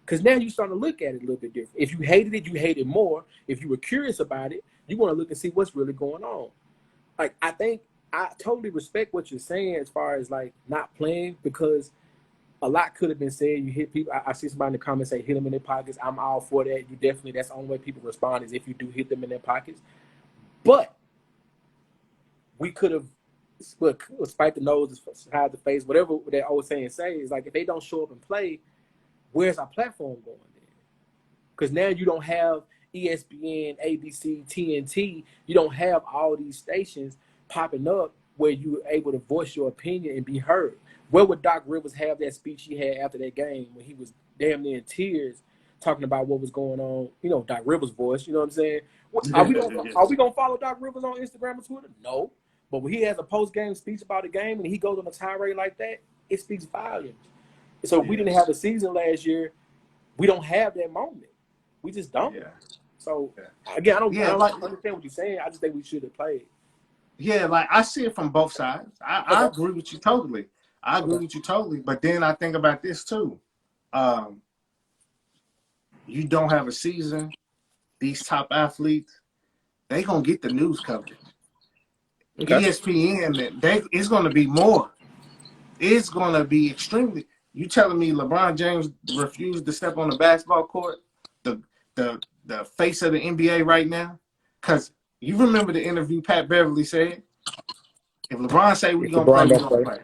because now you're starting to look at it a little bit different. If you hated it, you hate it more. If you were curious about it, you want to look and see what's really going on. Like, I think I totally respect what you're saying as far as like not playing, because a lot could have been said. You hit people. I see somebody in the comments say hit them in their pockets. I'm all for that. You definitely, that's the only way people respond is if you do hit them in their pockets. But we could have, spite the nose, hide the face, whatever that old saying say is like if they don't show up and play, where's our platform going then? Because now you don't have ESPN, ABC, TNT. You don't have all these stations popping up where you're able to voice your opinion and be heard. Where would Doc Rivers have that speech he had after that game when he was damn near in tears talking about what was going on? You know, Doc Rivers' voice. You know what I'm saying? Are we gonna follow Doc Rivers on Instagram or Twitter? No. But when he has a post game speech about a game and he goes on a tirade like that, it speaks volumes. So we didn't have a season last year. We don't have that moment. We just don't. Yeah. So again, I don't like, understand what you're saying. I just think we should have played. Yeah, like I see it from both sides. I agree with you totally. I agree with you totally. But then I think about this too. You don't have a season. These top athletes, they gonna get the news coverage. Okay. ESPN, it's gonna be more. It's gonna be extremely. You telling me LeBron James refused to step on the basketball court? The face of the NBA right now? Because you remember the interview Pat Beverly said, if LeBron say we gonna play, we gonna play.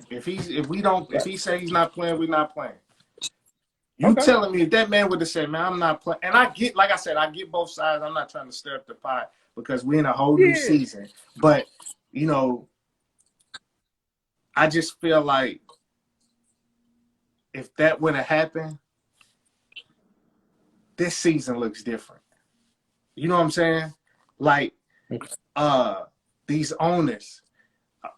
If he say he's not playing, we're not playing. You telling me if that man would have said, man, I'm not playing, and I get, like I said, I get both sides. I'm not trying to stir up the pot because we're in a whole new season. But you know, I just feel like if that would have happened, this season looks different. You know what I'm saying? Like these owners.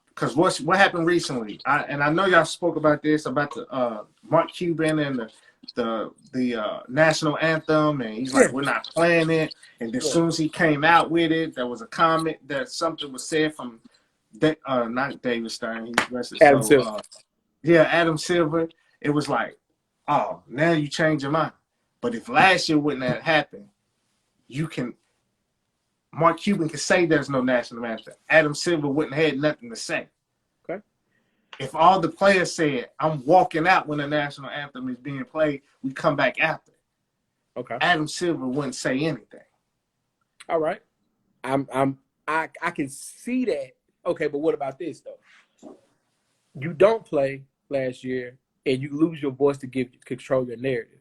Because what happened recently, and I know y'all spoke about this, about the Mark Cuban and the national anthem, and he's like, we're not playing it. And as soon as he came out with it, there was a comment that something was said from not David Stern, he's rested. Adam Silver. Adam Silver. It was like, oh, now you change your mind. But if last year wouldn't have happened, Mark Cuban could say there's no national anthem. Adam Silver wouldn't have had nothing to say. Okay. If all the players said, I'm walking out when the national anthem is being played, we come back after. Okay. Adam Silver wouldn't say anything. All right. I can see that. Okay, but what about this though? You don't play last year and you lose your voice to control your narrative.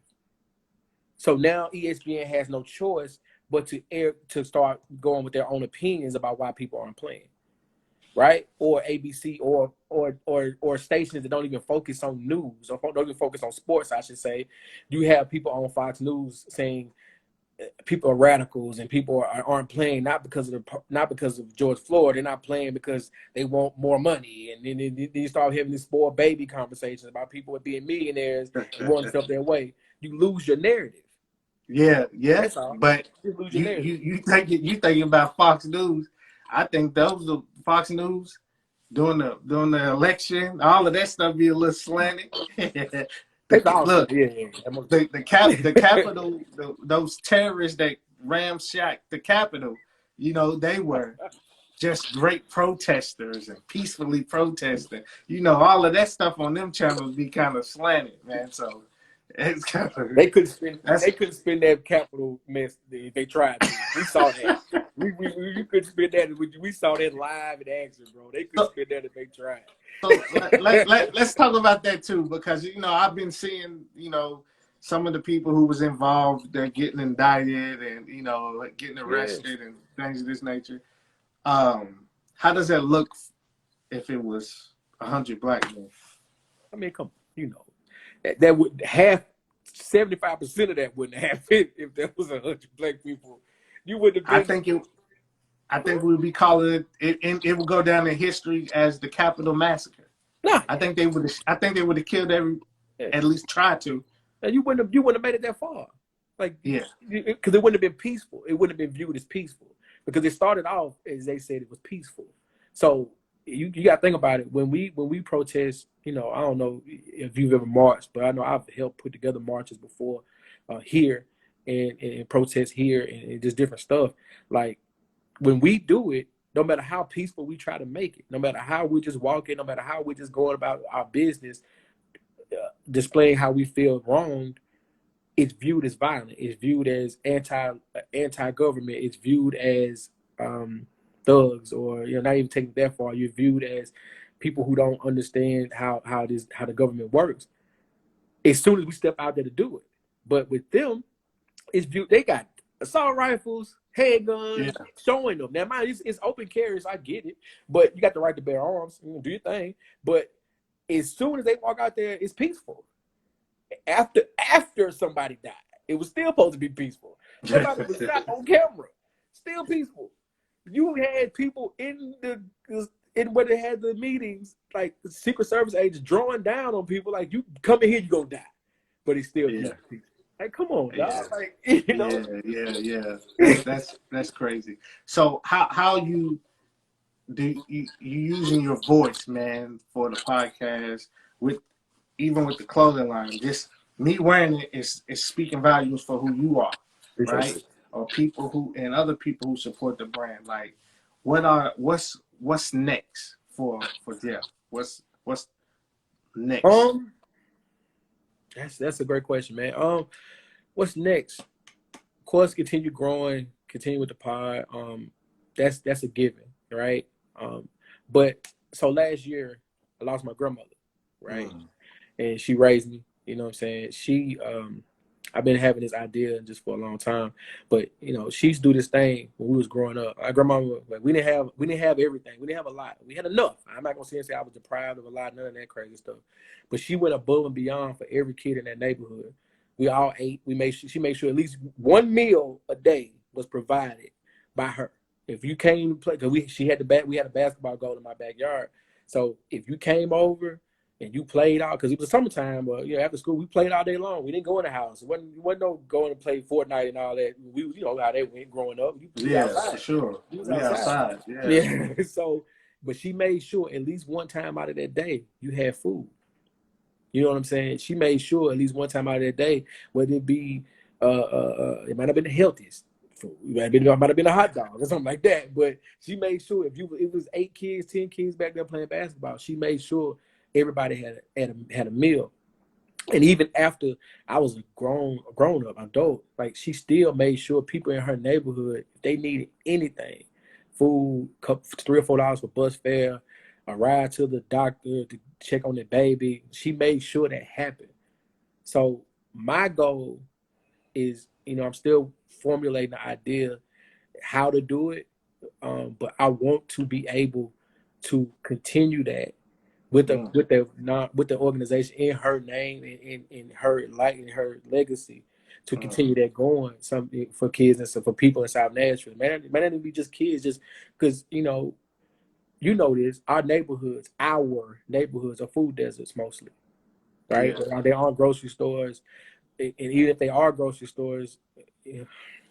So now ESPN has no choice but to start going with their own opinions about why people aren't playing, right? Or ABC or stations that don't even focus on news or don't even focus on sports, I should say. You have people on Fox News saying people are radicals and people aren't playing not because of George Floyd. They're not playing because they want more money, and then you start having these spoiled baby conversations about people being millionaires and wanting to step their way. You lose your narrative. Yeah. That's all. But you thinking about Fox News. I think those are Fox News during the election. All of that stuff be a little slanted. Look, the Capitol, those terrorists that ramshacked the Capitol, you know, they were just great protesters and peacefully protesting. You know, all of that stuff on them channels be kind of slanted, man. So it's kind of they couldn't spin that Capitol mess if they tried to. We saw that. we couldn't spin that. We saw that live in action, bro. They couldn't spin that if they tried. So let's talk about that too, because you know I've been seeing, you know, some of the people who was involved, they're getting indicted and, you know, like getting arrested and things of this nature. How does that look if it was 100 black men? I mean, come, you know, that would have 75% of that wouldn't happen if there was 100 black people. You wouldn't have been. I think we would be calling it would go down in history as the Capitol Massacre. Nah. I think they would have killed at least tried to. And you wouldn't have made it that far. Like, because it wouldn't have been peaceful. It wouldn't have been viewed as peaceful because it started off as they said it was peaceful. So you got to think about it. When we protest, you know, I don't know if you've ever marched, but I know I've helped put together marches before here and protest here and just different stuff. Like when we do it, no matter how peaceful we try to make it, no matter how we just walk in, no matter how we just going about our business, displaying how we feel wronged, it's viewed as violent. It's viewed as anti government. It's viewed as thugs, or not even taking that far. You're viewed as people who don't understand how the government works. As soon as we step out there to do it, but with them, it's viewed. They got assault rifles, handguns, showing them. Now, mind it's open carry, so I get it, but you got the right to bear arms. Do your thing. But as soon as they walk out there, it's peaceful. After somebody died, it was still supposed to be peaceful. Somebody was shot on camera, still peaceful. You had people in where they had the meetings, like the Secret Service agents drawing down on people, like, you come in here, you gonna die, but it's still peaceful. Like, come on, dog. Like, That's crazy. So how you using your voice, man, for the podcast, with even with the clothing line, just me wearing it is speaking volumes for who you are, right? Or people who and other people who support the brand. Like, what's next for Jeff? What's next? That's a great question, man. What's next? Of course, continue growing, continue with the pod. That's a given, right? But so last year I lost my grandmother, right? And she raised me, you know what I'm saying? I've been having this idea just for a long time, but she used to do this thing when we was growing up. Our grandma, like, we didn't have everything. We didn't have a lot. We had enough. I'm not gonna say I was deprived of a lot, none of that crazy stuff. But she went above and beyond for every kid in that neighborhood. We all ate. She made sure at least one meal a day was provided by her. If you came to play, because we had a basketball goal in my backyard. So if you came over and you played out, because it was summertime, after school we played all day long. We didn't go in the house. It wasn't no going to play Fortnite and all that. We how they went growing up. We outside. For sure. We outside. Yeah. So, but she made sure at least one time out of that day you had food. You know what I'm saying? She made sure at least one time out of that day, whether it be it might have been the healthiest food. It might have been a hot dog or something like that. But she made sure if it was 8 kids, 10 kids back there playing basketball, she made sure everybody had a meal. And even after I was a grown up adult, like, she still made sure people in her neighborhood, if they needed anything, food, $3 or $4 for bus fare, a ride to the doctor to check on the baby, she made sure that happened. So my goal is, I'm still formulating the idea how to do it, but I want to be able to continue that with the organization in her name and in her light and her legacy, to continue that going, something for kids and so for people in South Nashville. Man, it might not be just kids, just because this, our neighborhoods are food deserts mostly, right? There aren't grocery stores, and even if they are grocery stores,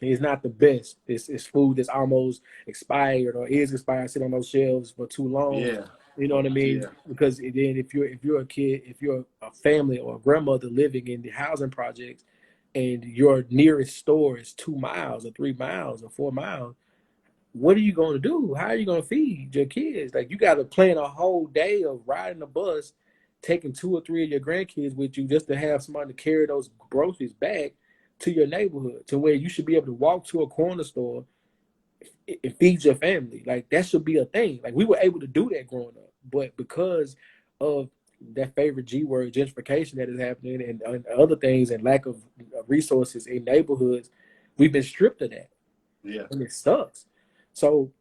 it's not the best. It's food that's almost expired or is expired, sit on those shelves for too long. You know what I mean? Because then if you're a kid, if you're a family or a grandmother living in the housing projects, and your nearest store is 2 miles or 3 miles or 4 miles, what are you going to do? How are you going to feed your kids? Like, you got to plan a whole day of riding a bus, taking 2 or 3 of your grandkids with you just to have somebody to carry those groceries back to your neighborhood, to where you should be able to walk to a corner store and feed your family. Like, that should be a thing. Like, we were able to do that growing up, but because of that favorite G word, gentrification, that is happening, and other things, and lack of resources in neighborhoods, we've been stripped of that. And it sucks. So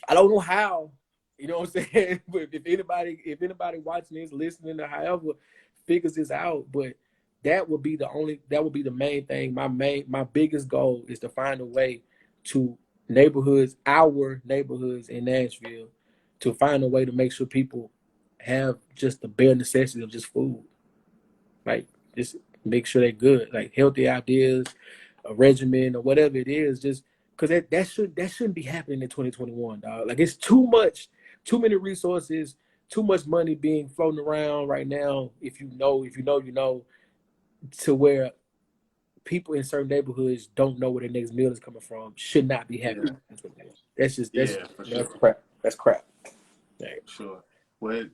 I don't know how, you know what I'm saying? if anybody watching this, listening, or however figures this out, but that would be the main thing. My biggest goal is to find a way to our neighborhoods in Nashville, to find a way to make sure people have just the bare necessity of just food. Like, just make sure they're good, like healthy ideas, a regimen or whatever it is, just because that shouldn't be happening in 2021, dog. Like, it's too many resources, too much money being floating around right now. If you know, to where people in certain neighborhoods don't know where their next meal is coming from should not be happy. That's just yeah, for that's sure. crap. That's crap. Yeah. Sure. Well,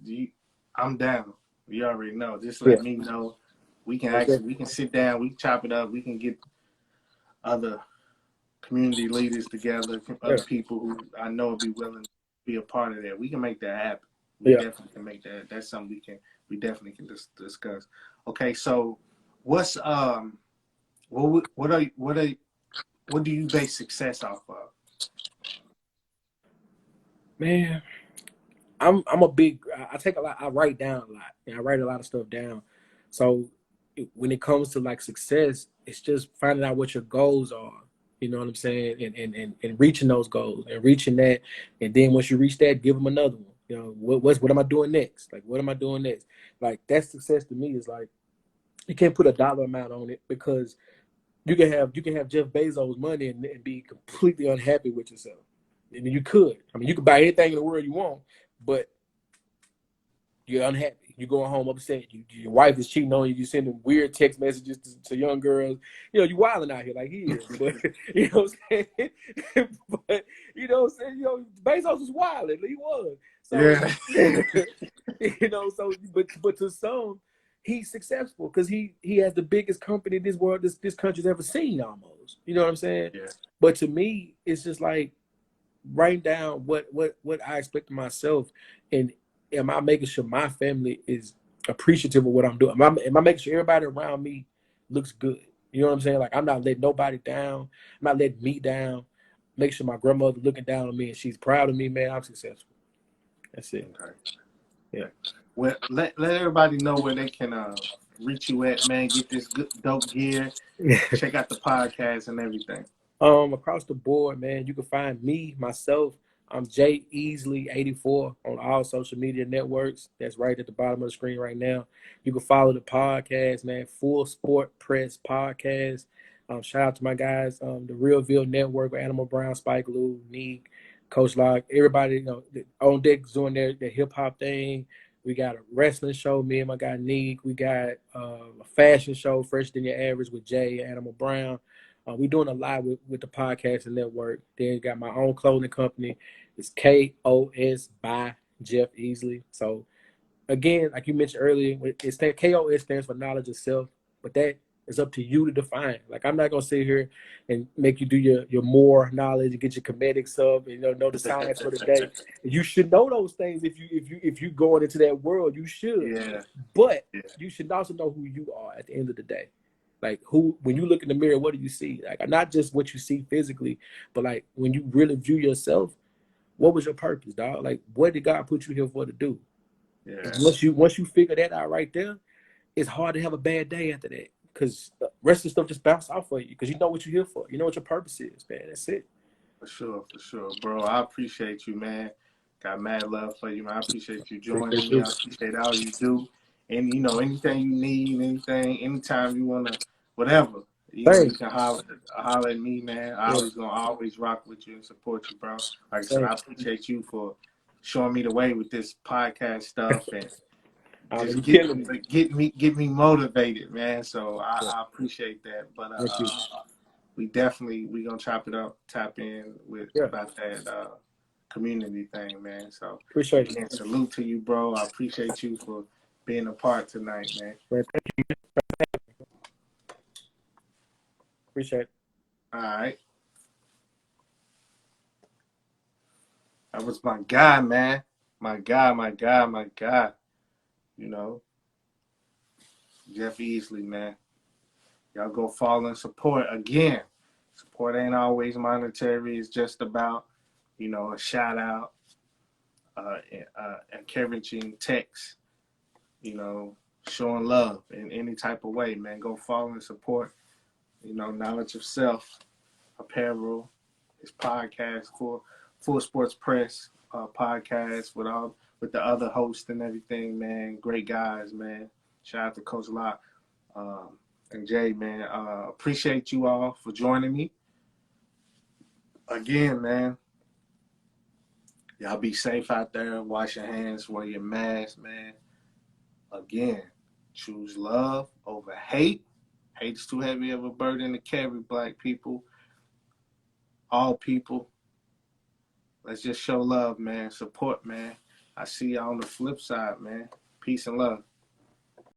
I'm down. You already know. Just Yeah. let me know. We can Okay. sit down. We can chop it up. We can get other community leaders together, Yeah. other people who I know will be willing to be a part of that. We can make that happen. We Yeah. definitely can make that. That's something we definitely can discuss. Okay, so what's what do you base success off of? Man, I'm a big. I take a lot. I write down a lot. And I write a lot of stuff down. So when it comes to like success, it's just finding out what your goals are. You know what I'm saying, and reaching those goals and reaching that, and then once you reach that, give them another one. You know what am I doing next? Like what am I doing next? Like that's success to me. Is like you can't put a dollar amount on it because you can have Jeff Bezos' money and be completely unhappy with yourself. I mean, you could. I mean, you could buy anything in the world you want, but you're unhappy. You're going home upset. Your wife is cheating on you. You're sending weird text messages to young girls. You know, you wilding out here like he is. But you know what I'm saying? But you know what I'm saying? You know, Bezos was wilding. He was. So Yeah. you know, so but to some, he's successful because he has the biggest company this country's ever seen almost. You know what I'm saying? Yeah. But to me, it's just like writing down what I expect of myself, and am I making sure my family is appreciative of what I'm doing? Am I making sure everybody around me looks good? You know what I'm saying? Like I'm not letting nobody down. I'm not letting me down. Make sure my grandmother looking down on me and she's proud of me, man. I'm successful. That's it. Okay. Yeah. Okay. Well, let everybody know where they can reach you at, man. Get this good dope gear. Check out the podcast and everything. Across the board, man, you can find me, myself. I'm Jay Easley 84 on all social media networks. That's right at the bottom of the screen right now. You can follow the podcast, man. Full Sport Press Podcast. Shout out to my guys, the Realville Network, Animal Brown, Spike Lou, Neek, Coach Lock, everybody, you know, on deck doing their hip hop thing. We got a wrestling show, me and my guy Neek. We got a fashion show, Fresh Than Your Average with Jay, Animal Brown. We're doing a lot with the podcasting network. Then got my own clothing company. It's KOS by Jeff Easley. So again, like you mentioned earlier, KOS stands for knowledge of self, but that is up to you to define. Like I'm not gonna sit here and make you do your more knowledge and get your comedics up and know the science for the day. You should know those things if you going into that world. You should, Yeah. but Yeah. you should also know who you are at the end of the day. Like who, when you look in the mirror, what do you see? Like not just what you see physically, but like when you really view yourself, what was your purpose, dog? Like what did God put you here for to do? And Yeah. once you figure that out right there, it's hard to have a bad day after that because the rest of the stuff just bounce off for you because you know what you're here for. You know what your purpose is, man. That's it. For sure, bro. I appreciate you, man. Got mad love for you, man. I appreciate you joining Appreciate me. you. I appreciate all you do. And anything you need, anytime you wanna, whatever, you Thanks. can holler at me, man. I Yeah. always rock with you and support you, bro. Like I said, I Thanks. appreciate you for showing me the way with this podcast stuff and You just killing me. get me motivated, man. So Yeah. I appreciate that. But Thank you. we gonna chop it up, tap in with Yeah. about that community thing, man. So Appreciate it. again, salute to you, bro. I appreciate you for being a part tonight, man. Man, thank you. Appreciate it. All right, that was my guy, man. My guy. You know, Jeff Easley, man. Y'all go follow and support again. Support ain't always monetary. It's just about, a shout out, encouraging text, showing love in any type of way, man. Go follow and support, knowledge of self, apparel, his podcast, Full Sports Press podcast with the other hosts and everything, man. Great guys, man. Shout out to Coach O.L.L.I.E. And Jay, man. Appreciate you all for joining me. Again, man. Y'all be safe out there. Wash your hands. Wear your mask, man. Again, choose love over hate. Hate is too heavy of a burden to carry, black people, all people. Let's just show love, man. Support, man. I see y'all on the flip side, man. Peace and love.